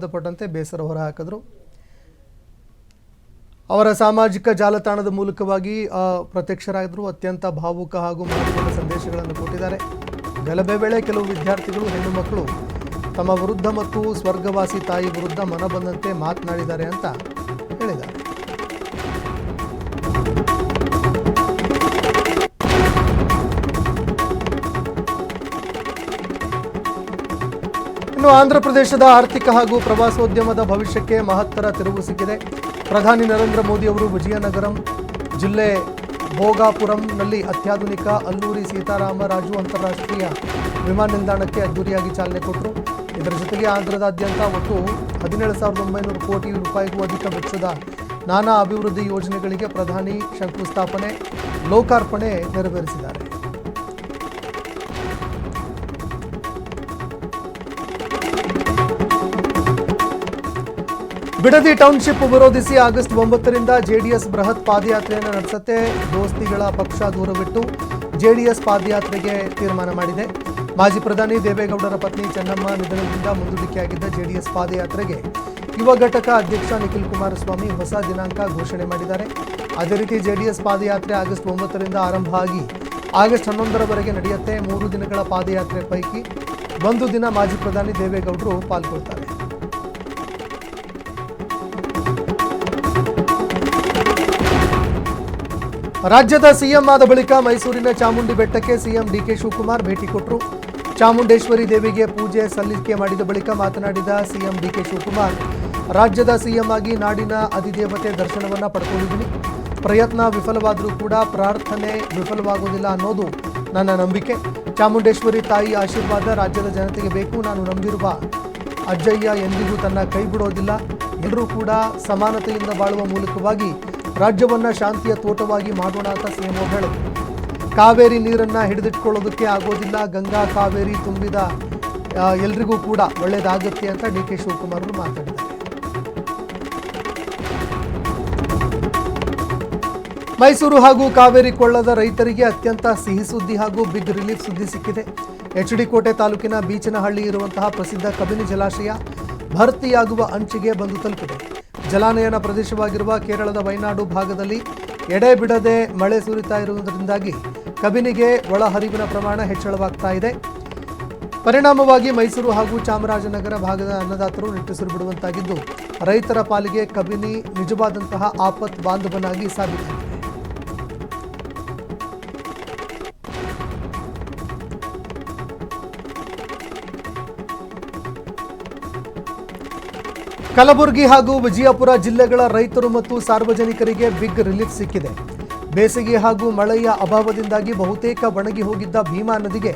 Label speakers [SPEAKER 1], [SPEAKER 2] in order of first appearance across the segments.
[SPEAKER 1] ಸಂಬಂಧಪಟ್ಟಂತೆ ಬೇಸರ ಹೊರಹಾಕಿದರು. ಅವರ ಸಾಮಾಜಿಕ ಜಾಲತಾಣದ ಮೂಲಕವಾಗಿ ಪ್ರತ್ಯಕ್ಷರಾಗಿದ್ದರು. ಅತ್ಯಂತ ಭಾವುಕ ಹಾಗೂ ಮಹತ್ವದ ಸಂದೇಶಗಳನ್ನು ಕೊಟ್ಟಿದ್ದಾರೆ. ಗಲಭೆ ವೇಳೆ ಕೆಲವು ವಿದ್ಯಾರ್ಥಿಗಳು ಹೆಣ್ಣು ಮಕ್ಕಳು ತಮ್ಮ ವಿರುದ್ಧ ಮತ್ತು ಸ್ವರ್ಗವಾಸಿ ತಾಯಿ ವಿರುದ್ಧ ಮನಬಂದಂತೆ ಮಾತನಾಡಿದ್ದಾರೆ ಅಂತ ಹೇಳಿದ್ದಾರೆ. ಇನ್ನು ಆಂಧ್ರಪ್ರದೇಶದ ಆರ್ಥಿಕ ಹಾಗೂ ಪ್ರವಾಸೋದ್ಯಮದ ಭವಿಷ್ಯಕ್ಕೆ ಮಹತ್ತರ ತಿರುವು ಸಿಕ್ಕಿದೆ. ಪ್ರಧಾನಿ ನರೇಂದ್ರ ಮೋದಿ ಅವರು ವಿಜಯನಗರಂ ಜಿಲ್ಲೆ ಭೋಗಾಪುರಂನಲ್ಲಿ ಅತ್ಯಾಧುನಿಕ ಅಲ್ಲೂರಿ ಸೀತಾರಾಮರಾಜು ಅಂತಾರಾಷ್ಟ್ರೀಯ ವಿಮಾನ ನಿಲ್ದಾಣಕ್ಕೆ ಅದ್ದೂರಿಯಾಗಿ ಚಾಲನೆ ಕೊಟ್ಟರು. ಇದರ ಜೊತೆಗೆ ಆಂಧ್ರದಾದ್ಯಂತ ಒಟ್ಟು 17,900 ಕೋಟಿ ರೂಪಾಯಿಗೂ ಅಧಿಕ ವೆಚ್ಚದ ನಾನಾ ಅಭಿವೃದ್ಧಿ ಯೋಜನೆಗಳಿಗೆ ಪ್ರಧಾನಿ ಶಂಕುಸ್ಥಾಪನೆ ಲೋಕಾರ್ಪಣೆ ನೆರವೇರಿಸಿದ್ದಾರೆ. ಬಿಡದಿ ಟೌನ್ಶಿಪ್ ವಿರೋಧಿಸಿ ಆಗಸ್ಟ್ 9ರಿಂದ ಜೆಡಿಎಸ್ ಬೃಹತ್ ಪಾದಯಾತ್ರೆಯನ್ನು ನಡೆಸುತ್ತೆ. ದೋಸ್ತಿಗಳ ಪಕ್ಷ ದೂರವಿಟ್ಟು ಜೆಡಿಎಸ್ ಪಾದಯಾತ್ರೆಗೆ ತೀರ್ಮಾನ ಮಾಡಿದೆ. ಮಾಜಿ ಪ್ರಧಾನಿ ದೇವೇಗೌಡರ ಪತ್ನಿ ಚೆನ್ನಮ್ಮ ನಿಧನದಿಂದ ಮುಂದೂಡಿಕೆಯಾಗಿದ್ದ ಜೆಡಿಎಸ್ ಪಾದಯಾತ್ರೆಗೆ ಯುವ ಘಟಕ ಅಧ್ಯಕ್ಷ ನಿಖಿಲ್ ಕುಮಾರಸ್ವಾಮಿ ಹೊಸ ದಿನಾಂಕ ಘೋಷಣೆ ಮಾಡಿದ್ದಾರೆ. ಅದೇ ರೀತಿ ಜೆಡಿಎಸ್ ಪಾದಯಾತ್ರೆ ಆಗಸ್ಟ್ 9ರಿಂದ ಆರಂಭ ಆಗಿ ಆಗಸ್ಟ್ 11ರವರೆಗೆ ನಡೆಯುತ್ತೆ. 3 ದಿನಗಳ ಪಾದಯಾತ್ರೆ ಪೈಕಿ 1 ದಿನ ಮಾಜಿ ಪ್ರಧಾನಿ ದೇವೇಗೌಡರು ಪಾಲ್ಗೊಳ್ತಾರೆ. ರಾಜ್ಯದ ಸಿಎಂ ಆದ ಬಳಿಕ ಮೈಸೂರಿನ ಚಾಮುಂಡಿ ಬೆಟ್ಟಕ್ಕೆ ಸಿಎಂ ಡಿಕೆ ಶಿವಕುಮಾರ್ ಭೇಟಿ ಕೊಟ್ಟರು. ಚಾಮುಂಡೇಶ್ವರಿ ದೇವಿಗೆ ಪೂಜೆ ಸಲ್ಲಿಕೆ ಮಾಡಿದ ಬಳಿಕ ಮಾತನಾಡಿದ ಸಿಎಂ ಡಿಕೆ ಶಿವಕುಮಾರ್, ರಾಜ್ಯದ ಸಿಎಂ ಆಗಿ ನಾಡಿನ ಅಧಿದೇವತೆ ದರ್ಶನವನ್ನ ಪಡ್ಕೊಂಡಿದ್ದೀನಿ. ಪ್ರಯತ್ನ ವಿಫಲವಾದರೂ ಕೂಡ ಪ್ರಾರ್ಥನೆ ವಿಫಲವಾಗುವುದಿಲ್ಲ ಅನ್ನೋದು ನನ್ನ ನಂಬಿಕೆ. ಚಾಮುಂಡೇಶ್ವರಿ ತಾಯಿ ಆಶೀರ್ವಾದ ರಾಜ್ಯದ ಜನತೆಗೆ ಬೇಕು. ನಾನು ನಂಬಿರುವ ಅಜ್ಜಯ್ಯ ಎಂದಿಗೂ ತನ್ನ ಕೈ ಬಿಡೋದಿಲ್ಲ. ಎಲ್ಲರೂ ಕೂಡ ಸಮಾನತೆಯಿಂದ ಬಾಳುವ ಮೂಲಕವಾಗಿ ರಾಜ್ಯವನ್ನ ಶಾಂತಿಯ ತೋಟವಾಗಿ ಮಾಡೋಣ ಅಂತ ಸಿಎಂ ಹೇಳಿದರು. ಕಾವೇರಿ ನೀರನ್ನ ಹಿಡಿದಿಟ್ಕೊಳ್ಳೋದಕ್ಕೆ ಆಗೋದಿಲ್ಲ. ಗಂಗಾ ಕಾವೇರಿ ತುಂಬಿದ ಎಲ್ರಿಗೂ ಕೂಡ ಒಳ್ಳೆಯದಾಗುತ್ತೆ ಅಂತ ಡಿಕೆ ಶಿವಕುಮಾರ್ ಅವರು ಮಾತಾಡಿದ್ದಾರೆ. ಮೈಸೂರು ಹಾಗೂ ಕಾವೇರಿ ಕೊಳ್ಳದ ರೈತರಿಗೆ ಅತ್ಯಂತ ಸಿಹಿ ಸುದ್ದಿ ಹಾಗೂ ಬಿಗ್ ರಿಲೀಫ್ ಸುದ್ದಿ ಸಿಕ್ಕಿದೆ. ಎಚ್.ಡಿ. ಕೋಟೆ ತಾಲೂಕಿನ ಬೀಚನಹಳ್ಳಿ ಇರುವಂತಹ ಪ್ರಸಿದ್ಧ ಕಬಿನಿ ಜಲಾಶಯ ಭರ್ತಿಯಾಗುವ ಅಂಚಿಗೆ ಬಂದು ತಲುಪಿದೆ. ಜಲಾನಯನ ಪ್ರದೇಶವಾಗಿರುವ ಕೇರಳದ ವಯನಾಡು ಭಾಗದಲ್ಲಿ ಎಡೆ ಬಿಡದೆ ಮಳೆ ಸುರಿತಾ ಇರುವುದರಿಂದಾಗಿ ಕಬಿನಿಗೆ ಒಳಹರಿವಿನ ಪ್ರಮಾಣ ಹೆಚ್ಚಳವಾಗ್ತಾ ಇದೆ. ಪರಿಣಾಮವಾಗಿ ಮೈಸೂರು ಹಾಗೂ ಚಾಮರಾಜನಗರ ಭಾಗದ ಅನ್ನದಾತರು ನಿಟ್ಟುಸಿರು ಬಿಡುವಂತಾಗಿದ್ದು, ರೈತರ ಪಾಲಿಗೆ ಕಬಿನಿ ನಿಜವಾದಂತಹ ಆಪತ್ ಬಾಂಧವನಾಗಿ ಸಾಬೀತಾಗಿದೆ. ಕಲಬುರಗಿ ಹಾಗೂ ವಿಜಯಪುರ ಜಿಲ್ಲೆಗಳ ರೈತರು ಮತ್ತು ಸಾರ್ವಜನಿಕರಿಗೆ ಬಿಗ್ ರಿಲೀಫ್ ಸಿಕ್ಕಿದೆ. ಬೇಸಿಗೆ ಹಾಗೂ ಮಳೆಯ ಅಭಾವದಿಂದಾಗಿ ಬಹುತೇಕ ಒಣಗಿ ಹೋಗಿದ್ದ ಭೀಮಾ ನದಿಗೆ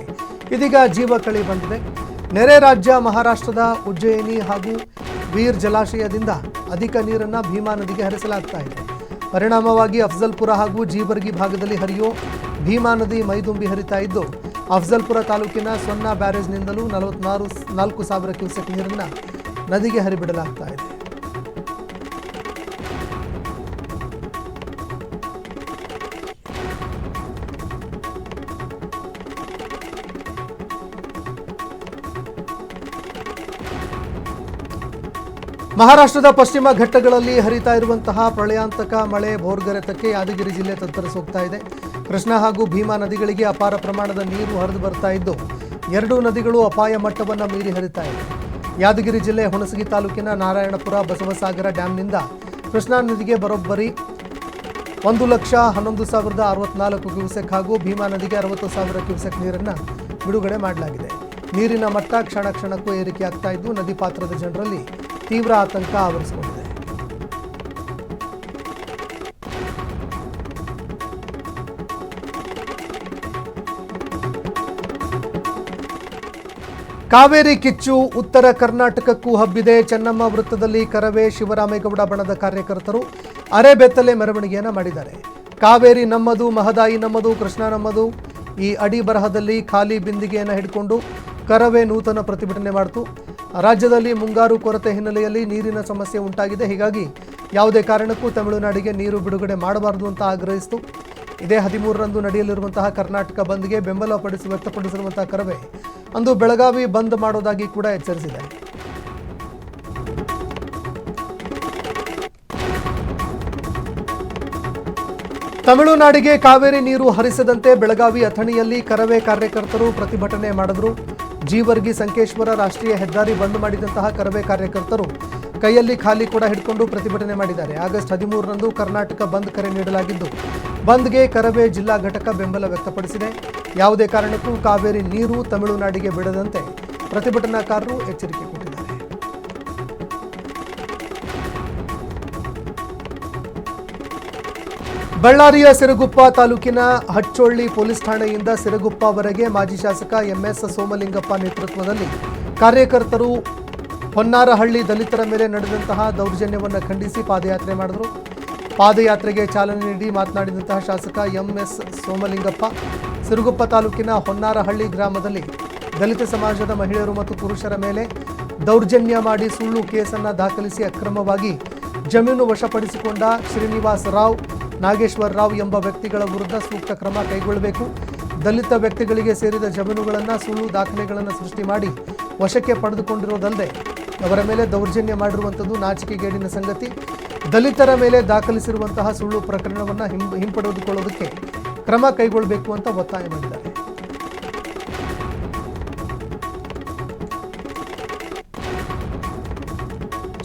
[SPEAKER 1] ಇದೀಗ ಜೀವ ಕಳೆ ಬಂದಿದೆ. ನೆರೆ ರಾಜ್ಯ ಮಹಾರಾಷ್ಟ್ರದ ಉಜ್ಜಯಿನಿ ಹಾಗೂ ವೀರ್ ಜಲಾಶಯದಿಂದ ಅಧಿಕ ನೀರನ್ನು ಭೀಮಾ ನದಿಗೆ ಹರಿಸಲಾಗ್ತಾ ಇದೆ. ಪರಿಣಾಮವಾಗಿ ಅಫ್ಜಲ್ಪುರ ಹಾಗೂ ಜೀವರ್ಗಿ ಭಾಗದಲ್ಲಿ ಹರಿಯೋ ಭೀಮಾ ನದಿ ಮೈದುಂಬಿ ಹರಿತಾ ಇದ್ದು, ಅಫ್ಜಲ್ಪುರ ತಾಲೂಕಿನ ಸೊನ್ನ ಬ್ಯಾರೇಜ್ನಿಂದಲೂ 4,000 ಕ್ಯೂಸೆಕ್ ನೀರನ್ನು ನದಿಗೆ ಹರಿಬಿಡಲಾಗ್ತಾ ಇದೆ. ಮಹಾರಾಷ್ಟ್ರದ ಪಶ್ಚಿಮ ಘಟ್ಟಗಳಲ್ಲಿ ಹರಿತಾ ಇರುವಂತಹ ಪ್ರಳಯಾಂತಕ ಮಳೆ ಭೋರ್ಗರೆತಕ್ಕೆ ಯಾದಗಿರಿ ಜಿಲ್ಲೆ ತತ್ತರಿಸೋಗ್ತಾ ಇದೆ. ಕೃಷ್ಣಾ ಹಾಗೂ ಭೀಮಾ ನದಿಗಳಿಗೆ ಅಪಾರ ಪ್ರಮಾಣದ ನೀರು ಹರಿದು ಬರ್ತಾ ಇದ್ದು, 2 ನದಿಗಳು ಅಪಾಯ ಮಟ್ಟವನ್ನು ಮೀರಿ ಹರಿತಾ ಇದೆ. ಯಾದಗಿರಿ ಜಿಲ್ಲೆ ಹುಣಸಗಿ ತಾಲೂಕಿನ ನಾರಾಯಣಪುರ ಬಸವಸಾಗರ ಡ್ಯಾಂನಿಂದ ಕೃಷ್ಣಾ ನದಿಗೆ ಬರೋಬ್ಬರಿ 1,11,064 ಕ್ಯೂಸೆಕ್ ಹಾಗೂ ಭೀಮಾ ನದಿಗೆ 60,000 ಕ್ಯೂಸೆಕ್ ನೀರನ್ನು ಬಿಡುಗಡೆ ಮಾಡಲಾಗಿದೆ. ನೀರಿನ ಮಟ್ಟ ಕ್ಷಣ ಕ್ಷಣಕ್ಕೂ ಏರಿಕೆಯಾಗ್ತಾ ಇದ್ದು, ನದಿ ಪಾತ್ರದ ಜನರಲ್ಲಿ ತೀವ್ರ ಆತಂಕ ಆವರಿಸಿಕೊಂಡಿದೆ. ಕಾವೇರಿ ಕಿಚ್ಚು ಉತ್ತರ ಕರ್ನಾಟಕಕ್ಕೂ ಹಬ್ಬಿದೆ. ಚೆನ್ನಮ್ಮ ವೃತ್ತದಲ್ಲಿ ಕರವೇ ಶಿವರಾಮೇಗೌಡ ಬಣದ ಕಾರ್ಯಕರ್ತರು ಅರೆಬೆತ್ತಲೆ ಮೆರವಣಿಗೆಯನ್ನು ಮಾಡಿದ್ದಾರೆ. ಕಾವೇರಿ ನಮ್ಮದು, ಮಹದಾಯಿ ನಮ್ಮದು, ಕೃಷ್ಣ ನಮ್ಮದು ಈ ಅಡಿ ಬರಹದಲ್ಲಿ ಖಾಲಿ ಬಿಂದಿಗೆಯನ್ನು ಹಿಡ್ಕೊಂಡು ಕರವೇ ನೂತನ ಪ್ರತಿಭಟನೆ ಮಾಡಿತು. ರಾಜ್ಯದಲ್ಲಿ ಮುಂಗಾರು ಕೊರತೆ ಹಿನ್ನೆಲೆಯಲ್ಲಿ ನೀರಿನ ಸಮಸ್ಯೆ ಉಂಟಾಗಿದೆ. ಹೀಗಾಗಿ ಯಾವುದೇ ಕಾರಣಕ್ಕೂ ತಮಿಳುನಾಡಿಗೆ ನೀರು ಬಿಡುಗಡೆ ಮಾಡಬಾರದು ಅಂತ ಆಗ್ರಹಿಸಿತು. ಇದೇ 13ರಂದು ನಡೆಯಲಿರುವಂತಹ ಕರ್ನಾಟಕ ಬಂದ್ಗೆ ಬೆಂಬಲ ವ್ಯಕ್ತಪಡಿಸಿರುವಂತಹ ಕರವೇ ಅಂದು ಬೆಳಗಾವಿ ಬಂದ್ ಮಾಡೋದಾಗಿ ಕೂಡ ಎಚ್ಚರಿಸಿದೆ. ತಮಿಳುನಾಡಿಗೆ ಕಾವೇರಿ ನೀರು ಹರಿಸದಂತೆ ಬೆಳಗಾವಿ ಅಥಣಿಯಲ್ಲಿ ಕರವೇ ಕಾರ್ಯಕರ್ತರು ಪ್ರತಿಭಟನೆ ಮಾಡಿದರು. ಜೀವರ್ಗಿ ಸಂಕೇಶ್ವರ ರಾಷ್ಟ್ರೀಯ ಹೆದ್ದಾರಿ ಬಂದ್ ಮಾಡಿದಂತಹ ಕರವೇ ಕಾರ್ಯಕರ್ತರು ಕೈಯಲ್ಲಿ ಖಾಲಿ ಕೂಡ ಹಿಡ್ಕೊಂಡು ಪ್ರತಿಭಟನೆ ಮಾಡಿದ್ದಾರೆ. ಆಗಸ್ಟ್ 13ರಂದು ಕರ್ನಾಟಕ ಬಂದ್ ಕರೆ ನೀಡಲಾಗಿದ್ದು, ಬಂದ್ಗೆ ಕರವೇ ಜಿಲ್ಲಾ ಘಟಕ ಬೆಂಬಲ ವ್ಯಕ್ತಪಡಿಸಿದೆ. ಯಾವುದೇ ಕಾರಣಕ್ಕೂ ಕಾವೇರಿ ನೀರು ತಮಿಳುನಾಡಿಗೆ ಬಿಡದಂತೆ ಪ್ರತಿಭಟನಾಕಾರರು ಎಚ್ಚರಿಕೆ ಕೊಟ್ಟಿದ್ದಾರೆ. ಬಳ್ಳಾರಿಯ ಸಿರಗುಪ್ಪ ತಾಲೂಕಿನ ಹಚ್ಚೊಳ್ಳಿ ಪೊಲೀಸ್ ಠಾಣೆಯಿಂದ ಸಿರಗುಪ್ಪವರೆಗೆ ಮಾಜಿ ಶಾಸಕ ಎಂಎಸ್ ಸೋಮಲಿಂಗಪ್ಪ ನೇತೃತ್ವದಲ್ಲಿ ಕಾರ್ಯಕರ್ತರು ಹೊನ್ನಾರಹಳ್ಳಿ ದಲಿತರ ಮೇಲೆ ನಡೆದಂತಹ ದೌರ್ಜನ್ಯವನ್ನು ಖಂಡಿಸಿ ಪಾದಯಾತ್ರೆ ಮಾಡಿದರು. ಪಾದಯಾತ್ರೆಗೆ ಚಾಲನೆ ನೀಡಿ ಮಾತನಾಡಿದಂತಹ ಶಾಸಕ ಎಂಎಸ್ ಸೋಮಲಿಂಗಪ್ಪ, ಸಿರಗುಪ್ಪ ತಾಲೂಕಿನ ಹೊನ್ನಾರಹಳ್ಳಿ ಗ್ರಾಮದಲ್ಲಿ ದಲಿತ ಸಮಾಜದ ಮಹಿಳೆಯರು ಮತ್ತು ಪುರುಷರ ಮೇಲೆ ದೌರ್ಜನ್ಯ ಮಾಡಿ ಸುಳ್ಳು ಕೇಸನ್ನು ದಾಖಲಿಸಿ ಅಕ್ರಮವಾಗಿ ಜಮೀನು ವಶಪಡಿಸಿಕೊಂಡ ಶ್ರೀನಿವಾಸ ರಾವ್, ನಾಗೇಶ್ವರ ರಾವ್ ಎಂಬ ವ್ಯಕ್ತಿಗಳ ವಿರುದ್ಧ ಸೂಕ್ತ ಕ್ರಮ ಕೈಗೊಳ್ಳಬೇಕು. ದಲಿತ ವ್ಯಕ್ತಿಗಳಿಗೆ ಸೇರಿದ ಜಮೀನುಗಳನ್ನು ಸುಳ್ಳು ದಾಖಲೆಗಳನ್ನು ಸೃಷ್ಟಿ ಮಾಡಿ ವಶಕ್ಕೆ ಪಡೆದುಕೊಂಡಿರೋದಲ್ಲದೆ ಅವರ ಮೇಲೆ ದೌರ್ಜನ್ಯ ಮಾಡಿರುವಂಥದ್ದು ನಾಚಿಕೆಗೇಡಿನ ಸಂಗತಿ. ದಲಿತರ ಮೇಲೆ ದಾಖಲಿಸಿರುವಂತಹ ಸುಳ್ಳು ಪ್ರಕರಣವನ್ನು ಹಿಂಪಡೆದುಕೊಳ್ಳೋದಕ್ಕೆ ಕ್ರಮ ಕೈಗೊಳ್ಳಬೇಕು ಅಂತ ಒತ್ತಾಯ ಮಾಡಿದ್ದಾರೆ.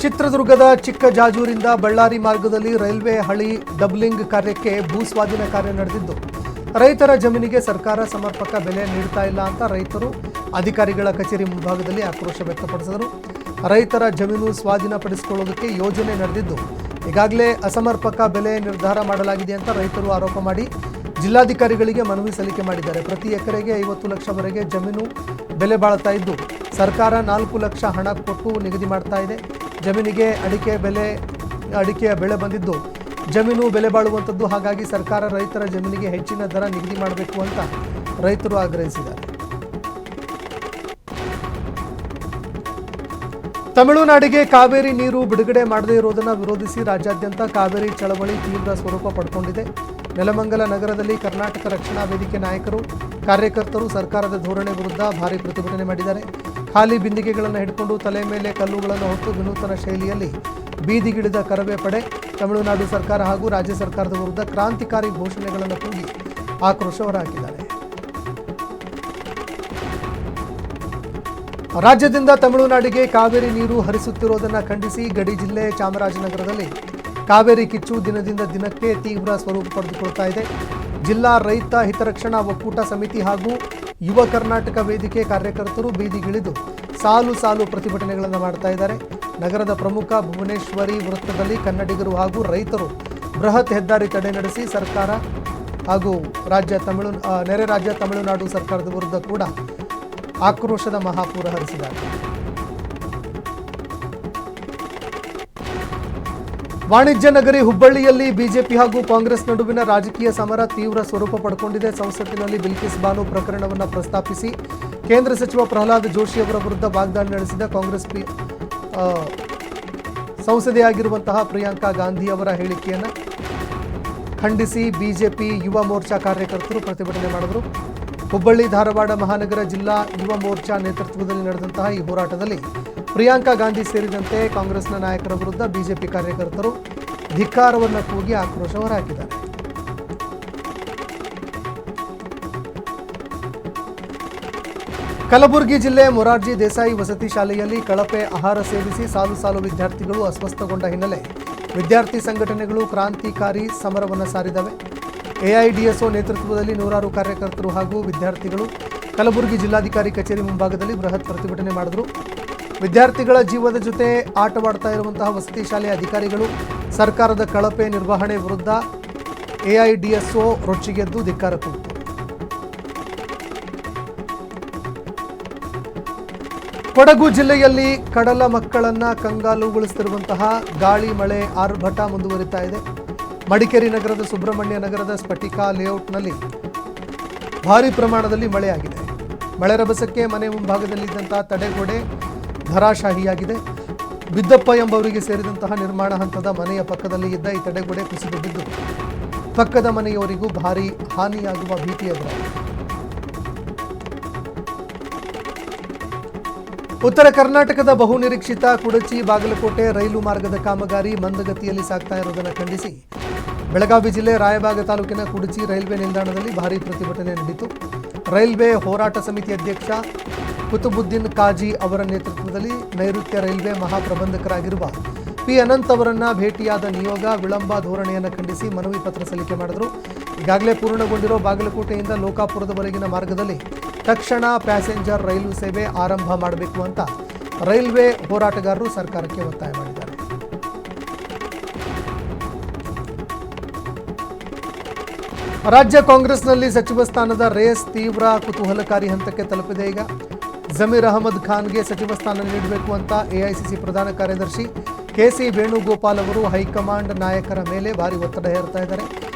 [SPEAKER 1] ಚಿತ್ರದುರ್ಗದ ಚಿಕ್ಕಜಾಜೂರಿಂದ ಬಳ್ಳಾರಿ ಮಾರ್ಗದಲ್ಲಿ ರೈಲ್ವೆ ಹಳಿ ಡಬ್ಲಿಂಗ್ ಕಾರ್ಯಕ್ಕೆ ಭೂಸ್ವಾಧೀನ ಕಾರ್ಯ ನಡೆದಿದ್ದು, ರೈತರ ಜಮೀನಿಗೆ ಸರ್ಕಾರ ಸಮರ್ಪಕ ಬೆಲೆ ನೀಡ್ತಾ ಇಲ್ಲ ಅಂತ ರೈತರು ಅಧಿಕಾರಿಗಳ ಕಚೇರಿ ಮುಂಭಾಗದಲ್ಲಿ ಆಕ್ರೋಶ ವ್ಯಕ್ತಪಡಿಸಿದರು. ರೈತರ ಜಮೀನು ಸ್ವಾಧೀನಪಡಿಸಿಕೊಳ್ಳೋದಕ್ಕೆ ಯೋಜನೆ ನಡೆದಿದ್ದು, ಈಗಾಗಲೇ ಅಸಮರ್ಪಕ ಬೆಲೆ ನಿರ್ಧಾರ ಮಾಡಲಾಗಿದೆ ಅಂತ ರೈತರು ಆರೋಪ ಮಾಡಿ ಜಿಲ್ಲಾಧಿಕಾರಿಗಳಿಗೆ ಮನವಿ ಸಲ್ಲಿಕೆ ಮಾಡಿದ್ದಾರೆ. ಪ್ರತಿ ಎಕರೆಗೆ 50 ಲಕ್ಷವರೆಗೆ ಜಮೀನು ಬೆಲೆ ಬಾಳ್ತಾ ಇದ್ದು, ಸರ್ಕಾರ 4 ಲಕ್ಷ ಹಣ ಕೊಟ್ಟು ನಿಗದಿ ಮಾಡ್ತಾ ಇದೆ. ಜಮೀನಿಗೆ ಅಡಿಕೆಯ ಬೆಳೆ ಬಂದಿದ್ದು ಜಮೀನು ಬೆಲೆ ಬಾಳುವಂಥದ್ದು. ಹಾಗಾಗಿ ಸರ್ಕಾರ ರೈತರ ಜಮೀನಿಗೆ ಹೆಚ್ಚಿನ ದರ ನಿಗದಿ ಮಾಡಬೇಕು ಅಂತ ರೈತರು ಆಗ್ರಹಿಸಿದ್ದಾರೆ. ತಮಿಳುನಾಡಿಗೆ ಕಾವೇರಿ ನೀರು ಬಿಡುಗಡೆ ಮಾಡದೇ ಇರುವುದನ್ನು ವಿರೋಧಿಸಿ ರಾಜ್ಯಾದ್ಯಂತ ಕಾವೇರಿ ಚಳವಳಿ ತೀವ್ರ ಸ್ವರೂಪ ಪಡ್ಕೊಂಡಿದೆ. ನೆಲಮಂಗಲ ನಗರದಲ್ಲಿ ಕರ್ನಾಟಕ ರಕ್ಷಣಾ ವೇದಿಕೆ ನಾಯಕರು, ಕಾರ್ಯಕರ್ತರು ಸರ್ಕಾರದ ಧೋರಣೆ ವಿರುದ್ಧ ಭಾರೀ ಪ್ರತಿಭಟನೆ ಮಾಡಿದ್ದಾರೆ. ಖಾಲಿ ಬಿಂದಿಗೆಗಳನ್ನು ಹಿಡ್ಕೊಂಡು ತಲೆ ಮೇಲೆ ಕಲ್ಲುಗಳನ್ನು ಹೊತ್ತು ವಿನೂತನ ಶೈಲಿಯಲ್ಲಿ ಬೀದಿಗಿಳಿದ ಕರವೇ ಪಡೆ ತಮಿಳುನಾಡು ಸರ್ಕಾರ ಹಾಗೂ ರಾಜ್ಯ ಸರ್ಕಾರದ ವಿರುದ್ಧ ಕ್ರಾಂತಿಕಾರಿ ಘೋಷಣೆಗಳನ್ನು ಕೂಗಿ ಆಕ್ರೋಶ ಹೊರಹಾಕಿದ್ದಾರೆ. ರಾಜ್ಯದಿಂದ ತಮಿಳುನಾಡಿಗೆ ಕಾವೇರಿ ನೀರು ಹರಿಸುತ್ತಿರುವುದನ್ನು ಖಂಡಿಸಿ ಗಡಿ ಜಿಲ್ಲೆ ಚಾಮರಾಜನಗರದಲ್ಲಿ ಕಾವೇರಿ ಕಿಚ್ಚು ದಿನದಿಂದ ದಿನಕ್ಕೆ ತೀವ್ರ ಸ್ವರೂಪ ಪಡೆದುಕೊಳ್ತಾ ಇದೆ. ಜಿಲ್ಲಾ ರೈತ ಹಿತರಕ್ಷಣಾ ಒಕ್ಕೂಟ ಸಮಿತಿ ಹಾಗೂ ಯುವ ಕರ್ನಾಟಕ ವೇದಿಕೆ ಕಾರ್ಯಕರ್ತರು ಬೀದಿಗಿಳಿದು ಸಾಲು ಸಾಲು ಪ್ರತಿಭಟನೆಗಳನ್ನು ಮಾಡ್ತಾ ಇದ್ದಾರೆ. ನಗರದ ಪ್ರಮುಖ ಭುವನೇಶ್ವರಿ ವೃತ್ತದಲ್ಲಿ ಕನ್ನಡಿಗರು ಹಾಗೂ ರೈತರು ಬೃಹತ್ ಹೆದ್ದಾರಿ ತಡೆ ನಡೆಸಿ ಸರ್ಕಾರ ಹಾಗೂ ನೆರೆ ರಾಜ್ಯ ತಮಿಳುನಾಡು ಸರ್ಕಾರದ ವಿರುದ್ಧ ಕೂಡ ಆಕ್ರೋಶದ ಮಹಾಪೂರ ಹರಿಸಿದ್ದಾರೆ. ವಾಣಿಜ್ಯ ನಗರಿ ಹುಬ್ಬಳ್ಳಿಯಲ್ಲಿ ಬಿಜೆಪಿ ಹಾಗೂ ಕಾಂಗ್ರೆಸ್ ನಡುವಿನ ರಾಜಕೀಯ ಸಮರ ತೀವ್ರ ಸ್ವರೂಪ ಪಡ್ಕೊಂಡಿದೆ. ಸಂಸತ್ತಿನಲ್ಲಿ ಬಿಲ್ಕಿಸ್ ಬಾನು ಪ್ರಕರಣವನ್ನು ಪ್ರಸ್ತಾಪಿಸಿ ಕೇಂದ್ರ ಸಚಿವ ಪ್ರಹ್ಲಾದ್ ಜೋಶಿ ಅವರ ವಿರುದ್ಧ ವಾಗ್ದಾಳಿ ನಡೆಸಿದ ಕಾಂಗ್ರೆಸ್ ಸಂಸದೆಯಾಗಿರುವಂತಹ ಪ್ರಿಯಾಂಕಾ ಗಾಂಧಿ ಅವರ ಹೇಳಿಕೆಯನ್ನು ಖಂಡಿಸಿ ಬಿಜೆಪಿ ಯುವ ಮೋರ್ಚಾ ಕಾರ್ಯಕರ್ತರು ಪ್ರತಿಭಟನೆ ಮಾಡಿದರು. ಹುಬ್ಬಳ್ಳಿ ಧಾರವಾಡ ಮಹಾನಗರ ಜಿಲ್ಲಾ ಯುವ ಮೋರ್ಚಾ ನೇತೃತ್ವದಲ್ಲಿ ನಡೆದಂತಹ ಈ ಹೋರಾಟದಲ್ಲಿ ಪ್ರಿಯಾಂಕಾ ಗಾಂಧಿ ಸೇರಿದಂತೆ ಕಾಂಗ್ರೆಸ್ನ ನಾಯಕರ ವಿರುದ್ಧ ಬಿಜೆಪಿ ಕಾರ್ಯಕರ್ತರು ಧಿಕ್ಕಾರವನ್ನು ಕೂಗಿ ಆಕ್ರೋಶ ಹೊರಹಾಕಿದ್ದಾರೆ. ಕಲಬುರಗಿ ಜಿಲ್ಲೆ ಮೊರಾರ್ಜಿ ದೇಸಾಯಿ ವಸತಿ ಶಾಲೆಯಲ್ಲಿ ಕಳಪೆ ಆಹಾರ ಸೇವಿಸಿ ಸಾಲು ಸಾಲು ವಿದ್ಯಾರ್ಥಿಗಳು ಅಸ್ವಸ್ಥಗೊಂಡ ಹಿನ್ನೆಲೆ ವಿದ್ಯಾರ್ಥಿ ಸಂಘಟನೆಗಳು ಕ್ರಾಂತಿಕಾರಿ ಸಮರವನ್ನು ಸಾರಿದವೆ. ಎಐಡಿಎಸ್ಒ ನೇತೃತ್ವದಲ್ಲಿ ನೂರಾರು ಕಾರ್ಯಕರ್ತರು ಹಾಗೂ ವಿದ್ಯಾರ್ಥಿಗಳು ಕಲಬುರಗಿ ಜಿಲ್ಲಾಧಿಕಾರಿ ಕಚೇರಿ ಮುಂಭಾಗದಲ್ಲಿ ಬೃಹತ್ ಪ್ರತಿಭಟನೆ ಮಾಡಿದರು. ವಿದ್ಯಾರ್ಥಿಗಳ ಜೀವದ ಜೊತೆ ಆಟವಾಡ್ತಾ ಇರುವಂತಹ ವಸತಿ ಶಾಲೆಯ ಅಧಿಕಾರಿಗಳು ಸರ್ಕಾರದ ಕಳಪೆ ನಿರ್ವಹಣೆ ವಿರುದ್ಧ ಎಐಡಿಎಸ್ಒ ರೊಚ್ಚಿಗೆದ್ದು ಧಿಕ್ಕಾರ ಕೂಗಿತು. ಕೊಡಗು ಜಿಲ್ಲೆಯಲ್ಲಿ ಕಡಲ ಮಕ್ಕಳನ್ನ ಕಂಗಾಲುಗೊಳಿಸುತ್ತಿರುವಂತಹ ಗಾಳಿ ಮಳೆ ಆರ್ಭಟ ಮುಂದುವರಿತಾ ಇದೆ. ಮಡಿಕೇರಿ ನಗರದ ಸುಬ್ರಹ್ಮಣ್ಯ ನಗರದ ಸ್ಫಟಿಕಾ ಲೇಔಟ್ನಲ್ಲಿ ಭಾರೀ ಪ್ರಮಾಣದಲ್ಲಿ ಮಳೆಯಾಗಿದೆ. ಮಳೆ ರಭಸಕ್ಕೆ ಮನೆ ಮುಂಭಾಗದಲ್ಲಿದ್ದಂತಹ ತಡೆಗೋಡೆ ಧರಾಶಾಹಿಯಾಗಿದೆ. ಬಿದ್ದಪ್ಪ ಎಂಬವರಿಗೆ ಸೇರಿದಂತಹ ನಿರ್ಮಾಣ ಹಂತದ ಮನೆಯ ಪಕ್ಕದಲ್ಲಿ ಇದ್ದ ಈ ತಡೆಗೋಡೆ ಕುಸಿದು ಬಿದ್ದು ಪಕ್ಕದ ಮನೆಯವರಿಗೂ ಭಾರೀ ಹಾನಿಯಾಗುವ ಭೀತಿ ಎದುರಾಗಿದೆ. ಉತ್ತರ ಕರ್ನಾಟಕದ ಬಹುನಿರೀಕ್ಷಿತ ಕುಡಚಿ ಬಾಗಲಕೋಟೆ ರೈಲು ಮಾರ್ಗದ ಕಾಮಗಾರಿ ಮಂದಗತಿಯಲ್ಲಿ ಸಾಗ್ತಾ ಇರುವುದನ್ನು ಖಂಡಿಸಿ ಬೆಳಗಾವಿ ಜಿಲ್ಲೆ ರಾಯಬಾಗ ತಾಲೂಕಿನ ಕುಡಚಿ ರೈಲ್ವೆ ನಿಲ್ದಾಣದಲ್ಲಿ ಭಾರೀ ಪ್ರತಿಭಟನೆ ನಡೆಯಿತು. ರೈಲ್ವೆ ಹೋರಾಟ ಸಮಿತಿ ಅಧ್ಯಕ್ಷ ಕುತುಬುದ್ದೀನ್ ಕಾಜಿ ಅವರ ನೇತೃತ್ವದಲ್ಲಿ ನೈಋತ್ಯ ರೈಲ್ವೆ ಮಹಾಪ್ರಬಂಧಕರಾಗಿರುವ ಪಿ ಅನಂತ್ ಅವರನ್ನ ಭೇಟಿಯಾದ ನಿಯೋಗ ವಿಳಂಬ ಧೋರಣೆಯನ್ನು ಖಂಡಿಸಿ ಮನವಿ ಪತ್ರ ಸಲ್ಲಿಕೆ ಮಾಡಿದರು. ಈಗಾಗಲೇ ಪೂರ್ಣಗೊಂಡಿರೋ ಬಾಗಲಕೋಟೆಯಿಂದ ಲೋಕಾಪುರದವರೆಗಿನ ಮಾರ್ಗದಲ್ಲಿ ತಕ್ಷಣ ಪ್ಯಾಸೆಂಜರ್ ರೈಲು ಸೇವೆ ಆರಂಭ ಮಾಡಬೇಕು ಅಂತ ರೈಲ್ವೆ ಹೋರಾಟಗಾರರು ಸರ್ಕಾರಕ್ಕೆ ಒತ್ತಾಯ ಮಾಡಿದ್ದಾರೆ. ರಾಜ್ಯ ಕಾಂಗ್ರೆಸ್ನಲ್ಲಿ ಸಚಿವ ಸ್ಥಾನದ ರೇಸ್ ತೀವ್ರ ಕುತೂಹಲಕಾರಿ ಹಂತಕ್ಕೆ ತಲುಪಿದೆ. ಈಗ ಜಮೀರ್ ಅಹಮದ್ ಖಾನ್ಗೆ ಸಚಿವ ಸ್ಥಾನ ನೀಡಬೇಕು ಅಂತ ಎಐಸಿಸಿ ಪ್ರಧಾನ ಕಾರ್ಯದರ್ಶಿ ಕೆಸಿ ವೇಣುಗೋಪಾಲ್ ಅವರು ಹೈಕಮಾಂಡ್ ನಾಯಕರ ಮೇಲೆ ಭಾರಿ ಒತ್ತಡ ಹೇರ್ತಾ ಇದ್ದಾರೆ.